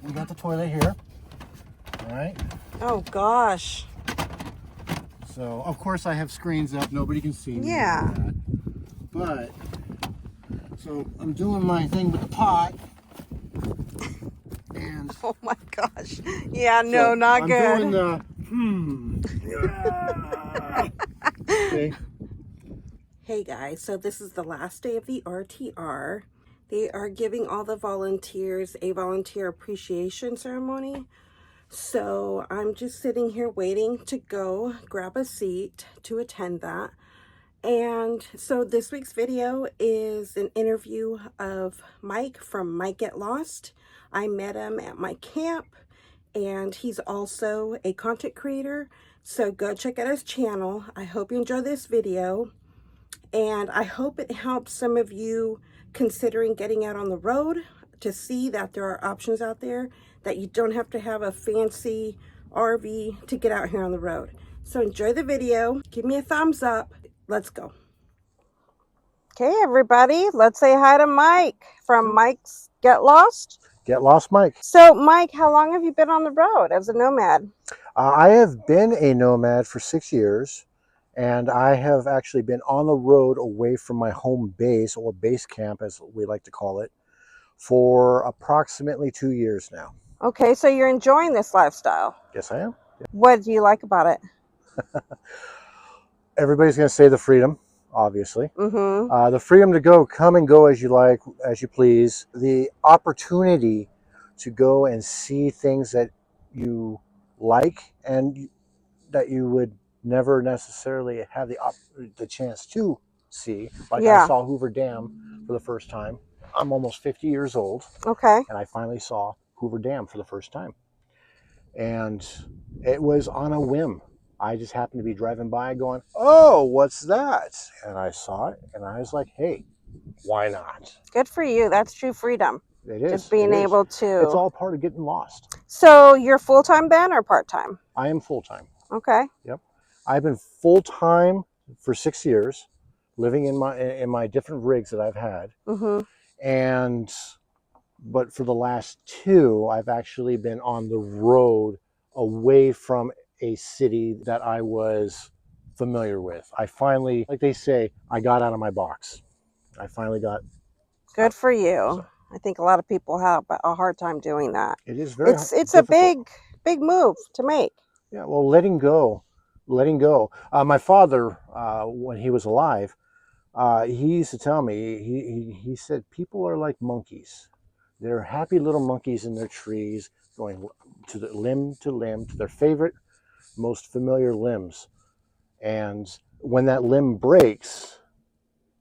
we got the toilet here. All right. Oh gosh. So of course I have screens up. Nobody can see me. Yeah. But so I'm doing my thing with the pot. And Oh my gosh. Yeah, no, so not I'm good. doing the Okay. Hey guys, so this is the last day of the RTR. They are giving all the volunteers a volunteer appreciation ceremony. So I'm just sitting here waiting to go grab a seat to attend that. And so this week's video is an interview of Mike from Might Get Lost. I met him at my camp, and he's also a content creator. So go check out his channel. I hope you enjoy this video. And I hope it helps some of you considering getting out on the road to see that there are options out there, that you don't have to have a fancy RV to get out here on the road. So enjoy the video. Give me a thumbs up. Let's go. Okay, everybody, let's say hi to Mike from Mike's Get Lost. Get Lost Mike. So, Mike, how long have you been on the road as a nomad? I have been a nomad for 6 years. And I have actually been on the road away from my home base, or base camp as we like to call it, for approximately 2 years now. Okay, so you're enjoying this lifestyle. Yes, I am. Yeah. What do you like about it? Everybody's going to say the freedom, obviously. Mm-hmm. The freedom to come and go as you like, as you please. The opportunity to go and see things that you like and that you would never necessarily have the chance to see. Like I saw Hoover Dam for the first time. I'm almost 50 years old. Okay. And I finally saw Hoover Dam for the first time. And it was on a whim. I just happened to be driving by going, oh, what's that? And I saw it and I was like, hey, why not? Good for you. That's true freedom. It is. Just being able to. It's all part of getting lost. So you're full-time then or part-time? I am full-time. Okay. Yep. I've been full-time for 6 years, living in my different rigs that I've had. Mm-hmm. But for the last 2, I've actually been on the road away from a city that I was familiar with. I finally, like they say, I got out of my box. I finally got. Good for you. So, I think a lot of people have a hard time doing that. It is very. It's a big move to make. Yeah. Well, letting go. My father, when he was alive, he used to tell me, he said, people are like monkeys. They're happy little monkeys in their trees, going to limb to their favorite, most familiar limbs. And when that limb breaks,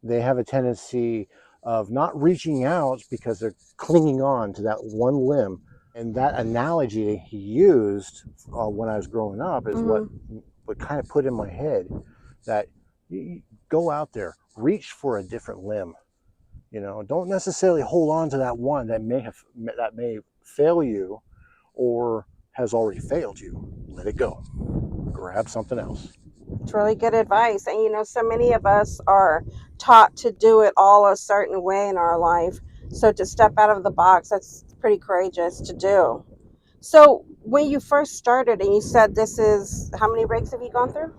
they have a tendency of not reaching out because they're clinging on to that one limb. And that analogy he used when I was growing up is what kind of put in my head that you go out there, reach for a different limb. You know, don't necessarily hold on to that one that may fail you or has already failed you. Let it go. Grab something else. It's really good advice. And you know, so many of us are taught to do it all a certain way in our life. So to step out of the box, that's pretty courageous to do. So when you first started and you said this is, how many rigs have you gone through?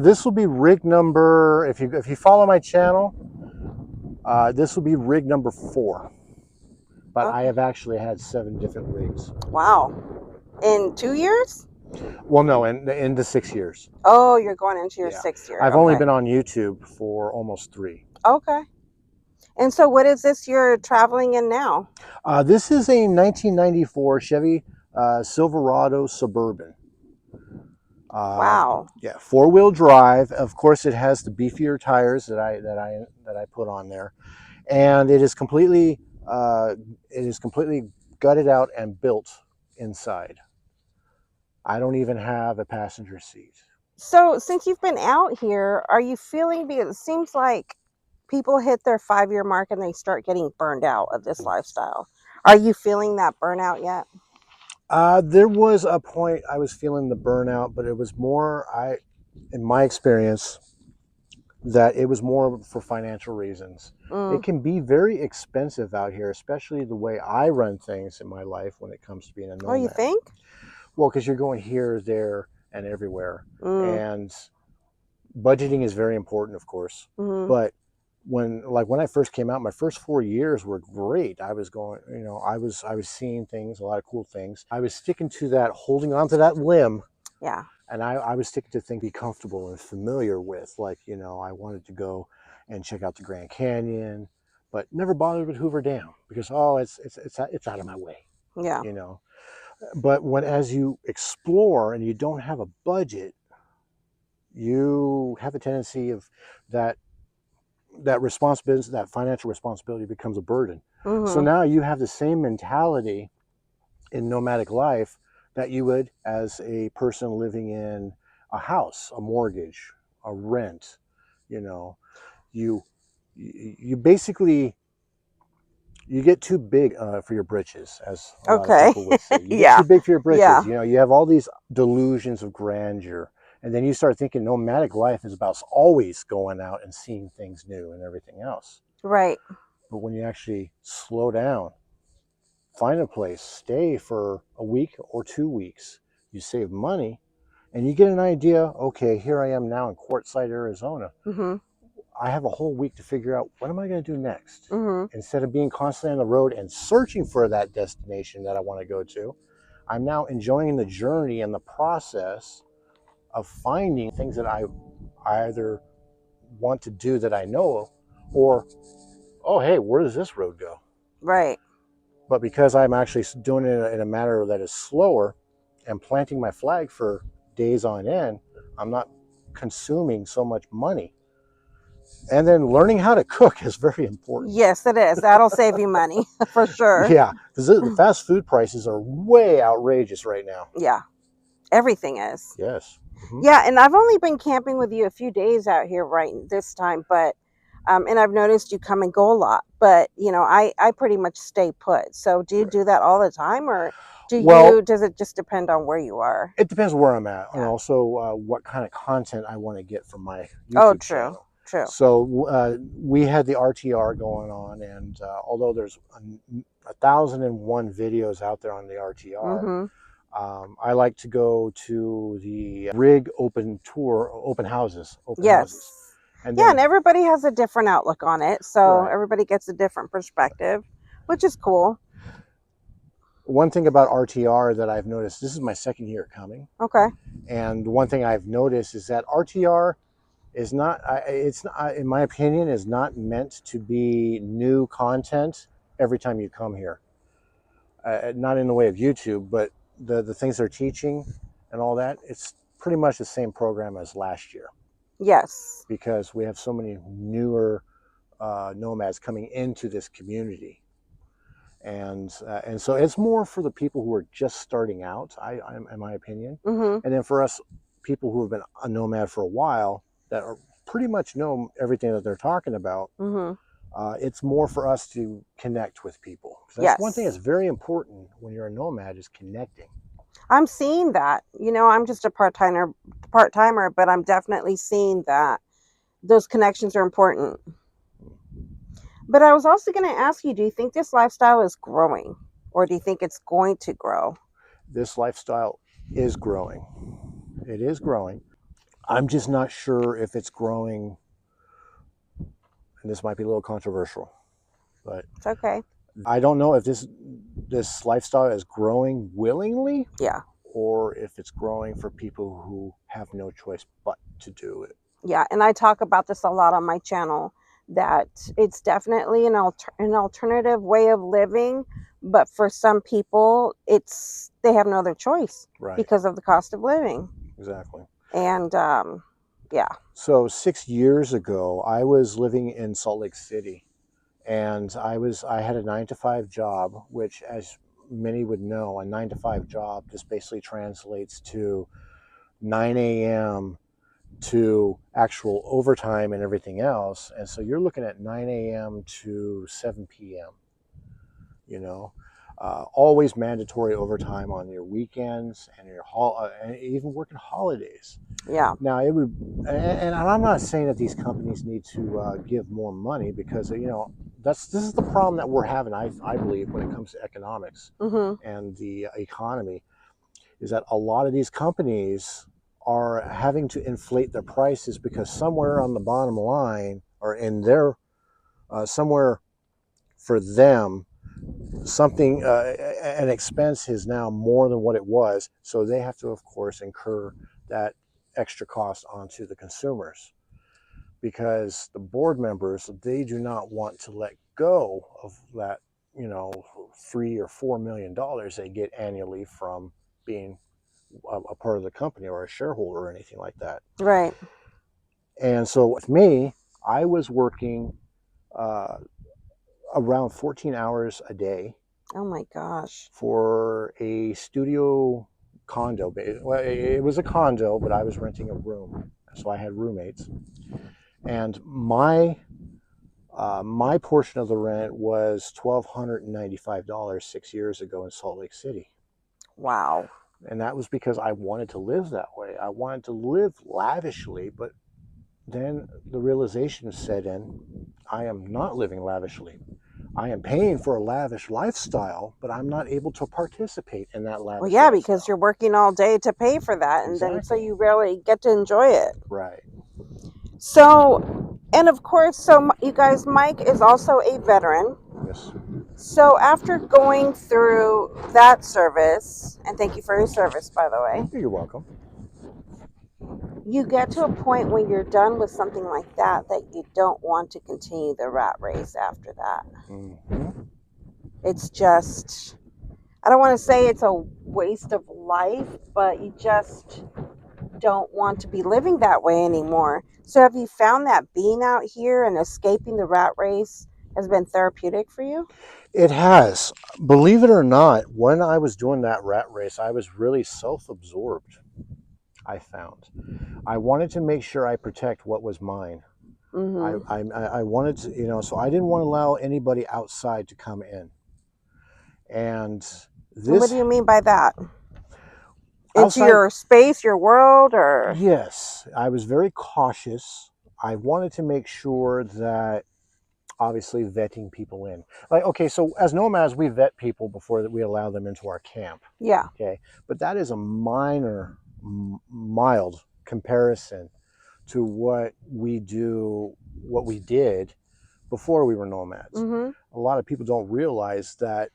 This will be rig number, if you follow my channel, this will be rig number 4. But I have actually had 7 different rigs. Wow. In 2 years? Well, no, in the 6 years. Oh, you're going into your 6th year. I've only been on YouTube for almost 3. Okay. And so what is this you're traveling in now? This is a 1994 Chevy Silverado Suburban. Wow. Yeah, 4-wheel drive. Of course, it has the beefier tires that I put on there, and it is completely gutted out and built inside. I don't even have a passenger seat. So since you've been out here, are you feeling, because it seems like people hit their 5-year mark and they start getting burned out of this lifestyle. Are you feeling that burnout yet? There was a point I was feeling the burnout, but it was more, in my experience, that it was more for financial reasons. It Mm. can be very expensive out here, especially the way I run things in my life when it comes to being a Oh, you nomad. think? Well, because you're going here, there, and everywhere. Mm. And budgeting is very important, of course. Mm-hmm. But when I first came out, my first 4 years were great. I was going, I was seeing things, a lot of cool things. I was sticking to that, holding on to that limb, Yeah. and I was sticking to things be comfortable and familiar with. Like, I wanted to go and check out the Grand Canyon, but never bothered with Hoover Dam because it's out of my way, Yeah. you know. But as you explore and you don't have a budget, you have a tendency of that responsibility, that financial responsibility becomes a burden. So Mm-hmm. now you have the same mentality in nomadic life that you would as a person living in a house, a mortgage, a rent. You know, you you basically you get too big for your britches, as a lot of Okay. people would say. You get Yeah. too big for your Yeah. britches. You have all these delusions of grandeur, and then you start thinking nomadic life is about always going out and seeing things new and everything else. Right. But when you actually slow down, find a place, stay for a week or 2 weeks, you save money, and you get an idea. Okay, here I am now in Quartzsite, Arizona. Mm-hmm. I have a whole week to figure out what am I going to do next. Mm-hmm. Instead of being constantly on the road and searching for that destination that I want to go to, I'm now enjoying the journey and the process of finding things that I either want to do that I know of, or, oh, hey, where does this road go? Right. But because I'm actually doing it in a manner that is slower and planting my flag for days on end, I'm not consuming so much money. And then learning how to cook is very important. Yes, it is. That'll save you money for sure. Yeah, because the fast food prices are way outrageous right now. Yeah. Everything is. Yes. Mm-hmm. Yeah, and I've only been camping with you a few days out here right this time, but and I've noticed you come and go a lot, but I pretty much stay put. So do you do that all the time, or Well, does it just depend on where you are? it depends where I'm at, and Yeah. also what kind of content I want to get from my Oh, YouTube true. channel. True. So we had the RTR going on, and although there's 1,001 videos out there on the RTR, Mhm. I like to go to the rig open houses, Yes. and Yeah, and then everybody has a different outlook on it, so right. everybody gets a different perspective, which is cool. One thing about RTR that I've noticed, this is my second year coming, Okay. and one thing I've noticed is that RTR is not, it's not, in my opinion, is not meant to be new content every time you come here. Not in the way of YouTube, but the things they're teaching and all that, it's pretty much the same program as last year Yes. because we have so many newer nomads coming into this community. And so it's more for the people who are just starting out, in my opinion, Mhm. and then for us people who have been a nomad for a while that are pretty much know everything that they're talking about. Mhm. It's more for us to connect with people. That's one thing that's Yes. very important when you're a nomad is connecting. I'm seeing that. I'm just a part-timer, but I'm definitely seeing that those connections are important. But I was also going to ask you, do you think this lifestyle is growing, or do you think it's going to grow? This lifestyle is growing. It is growing. I'm just not sure if it's growing, and this might be a little controversial, but It's okay. I don't know if this lifestyle is growing willingly Yeah. or if it's growing for people who have no choice but to do it. Yeah, and I talk about this a lot on my channel, that it's definitely an alternative way of living, but for some people they have no other choice Right. because of the cost of living. Exactly. And yeah. So 6 years ago, I was living in Salt Lake City, and I had a 9 to 5 job, which, as many would know, a 9 to 5 job just basically translates to 9 a.m. to actual overtime and everything else. And so you're looking at 9 a.m. to 7 p.m. You know, Always mandatory overtime on your weekends and and even working holidays. Yeah. Now it would, and I'm not saying that these companies need to give more money, because this is the problem that we're having. I believe, when it comes to economics Mm-hmm. and the economy, is that a lot of these companies are having to inflate their prices, because somewhere on the bottom line, or in their somewhere for them, something an expense is now more than what it was, so they have to, of course, incur that extra cost onto the consumers, because the board members, they do not want to let go of that, 3 or 4 million dollars they get annually from being a part of the company, or a shareholder, or anything like that. Right. And so with me, I was working uh, around 14 hours a day Oh my gosh. for a studio condo. Well, it was a condo, but I was renting a room, so I had roommates. And my portion of the rent was $1,295 6 years ago in Salt Lake City. Wow. And that was because I wanted to live that way. I wanted to live lavishly, but then the realization set in: I am not living lavishly. I am paying for a lavish lifestyle, but I'm not able to participate in that Well, lavish yeah, because lifestyle. you're working all day to pay for that, and then so Exactly. you rarely get to enjoy it. Right. So, and of course, so you guys, Mike is also a veteran. Yes. So after going through that service, and thank you for your service, by the way, You're welcome. you get to a point when you're done with something like that that you don't want to continue the rat race after that. Mm-hmm. It's just, I don't want to say it's a waste of life, but you just don't want to be living that way anymore. So have you found that being out here and escaping the rat race has been therapeutic for you? It has. Believe it or not, when I was doing that rat race, I was really self absorbed, I found. I wanted to make sure I protect what was mine. Mm-hmm. I wanted to, so I didn't want to allow anybody outside to come in. And And what this do you mean by that? Into outside, your space, your world, or? yes, I was very cautious. I wanted to make sure that, obviously, vetting people in. Like, okay, so as nomads, we vet people before that we allow them into our camp. Yeah. Okay, but that is a mild comparison to what we did before we were nomads. Mm-hmm. A lot of people don't realize that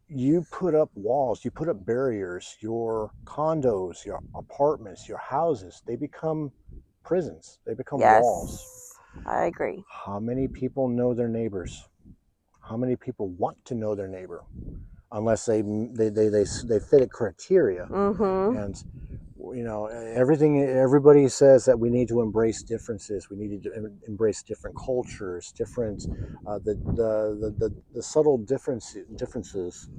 you put up walls, you put up barriers, your condos, your apartments, your houses, they become prisons, they become walls. Yes, I agree. How many people know their neighbors? How many people want to know their neighbor? Unless they fit a criteria. Mm-hmm. And everybody says that we need to embrace differences, we need to embrace different cultures, different the subtle differences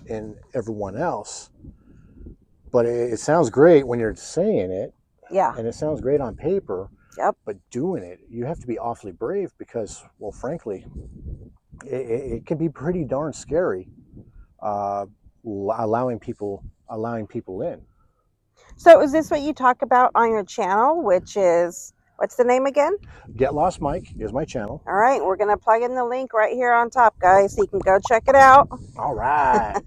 in everyone else. But it sounds great when you're saying it, Yeah. and it sounds great on paper, Yep. but doing it, you have to be awfully brave, because, well, frankly, it can be pretty darn scary, uh, allowing people in. So is this what you talk about on your channel, which is, what's the name again? Get Lost Mike is my channel. All right, we're going to plug in the link right here on top, guys, so you can go check it out. All right.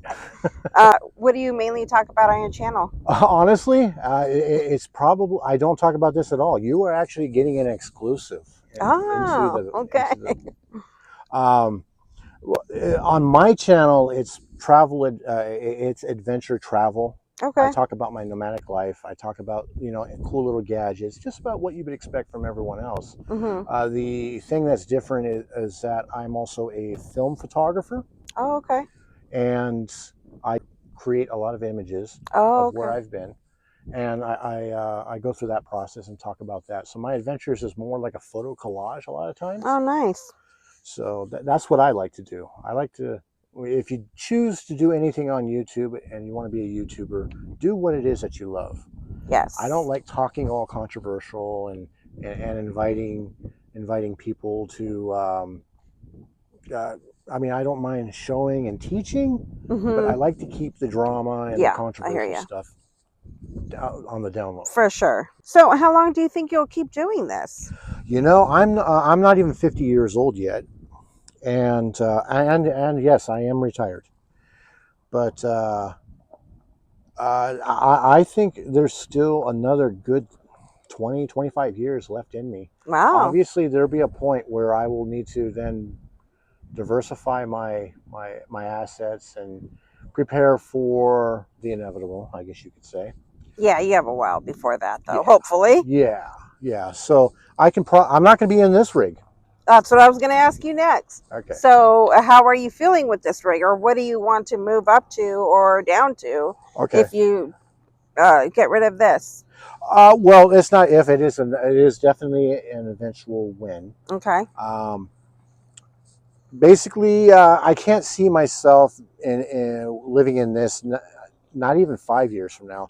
What do you mainly talk about on your channel? Honestly, it's probably, I don't talk about this at all. You are actually getting an exclusive into Oh, the okay. um, on my channel. It's travel. It's adventure travel. I Okay. talk about my nomadic life. I talk about cool little gadgets, just about what you would expect from everyone else. Mm-hmm. The thing that's different is that I'm also a film photographer, Oh, okay. and I create a lot of images Oh, of where okay. I've been, and I go through that process and talk about that. So my adventures is more like a photo collage a lot of Oh, times. nice. So that's what I like to do. I like to, if you choose to do anything on YouTube and you want to be a YouTuber, do what it is that you love. I don't Yes. like talking all controversial and inviting people to I mean, I don't mind showing and teaching, but I Mm-hmm. like to keep the drama and the Yeah, I hear controversial you. stuff on the down low. For sure. So how long do you think you'll keep doing this? You know, I'm not even 50 years old yet, and yes, I am retired. But I think there's still another good 20, 25 years left in me. Wow. Obviously, there'll be a point where I will need to then diversify my assets and prepare for the inevitable, I guess you could say. Yeah, you have a while before that, though, Yeah, hopefully. yeah, yeah. So I'm not going to be in this rig. That's what I was going to ask you next. Okay. So, how are you feeling with this rig, or what do you want to move up to or down to Okay. if you get rid of this? Well, it's not if it is definitely an eventual win. Okay. Um, Basically, I can't see myself in living in this. Not even 5 years from now,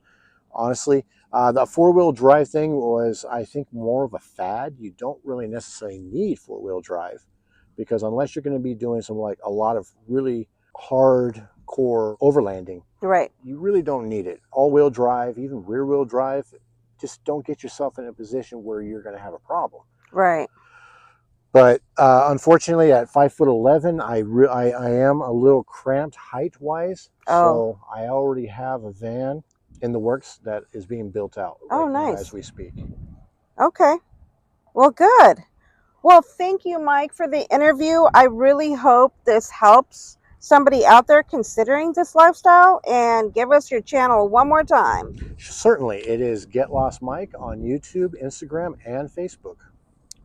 honestly. The four-wheel drive thing was, I think, more of a fad. You don't really necessarily need four-wheel drive because unless you're going to be doing some like a lot of really hardcore overlanding, Right. you really don't need it. All-wheel drive, even rear-wheel drive, just don't get yourself in a position where you're going to have a problem. Right. But unfortunately, at 5'11", I am a little cramped height wise. Oh. So I already have a van in the works that is being built out Oh, right now as nice. we speak. Okay. Well, good. Well, thank you, Mike, for the interview. I really hope this helps somebody out there considering this lifestyle. And give us your channel one more time. Certainly, it is Get Lost Mike on YouTube, Instagram, and Facebook.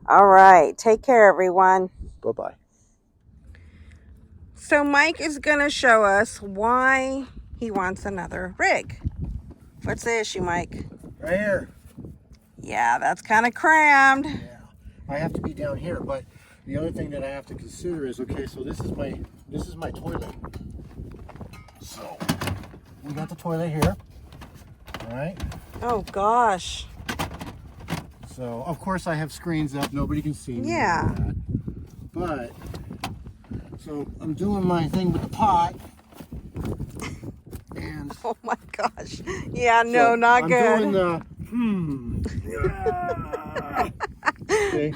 All right. Take care, everyone. Bye bye. So Mike is going to show us why he wants another rig. What's the issue, Mike? Right here. Yeah, that's kind of crammed. Yeah, I have to be down here. But the other thing that I have to consider is, okay, so this is my toilet. So we got the toilet here. All right. Oh, gosh. So, of course, I have screens up. Nobody can see me. Yeah. But, so I'm doing my thing with the pot. And Oh, my gosh. Yeah, no, so not I'm good. doing the, See?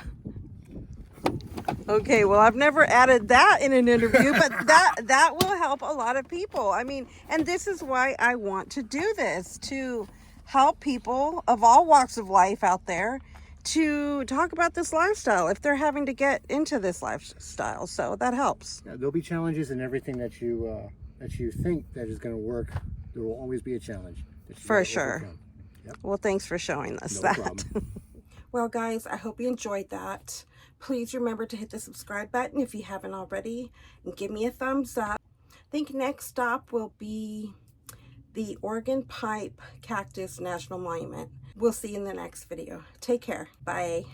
Okay, well, I've never added that in an interview, but that will help a lot of people. I mean, and this is why I want to do this, to help people of all walks of life out there to talk about this lifestyle if they're having to get into this lifestyle. So that helps. Yeah, there'll be challenges in everything that you think that is going to work. There will always be a challenge. For sure. Yep. Well, thanks for showing us No that. problem. Well, guys, I hope you enjoyed that. Please remember to hit the subscribe button if you haven't already, and give me a thumbs up. I think next stop will be the Oregon Pipe Cactus National Monument. We'll see you in the next video. Take care. Bye.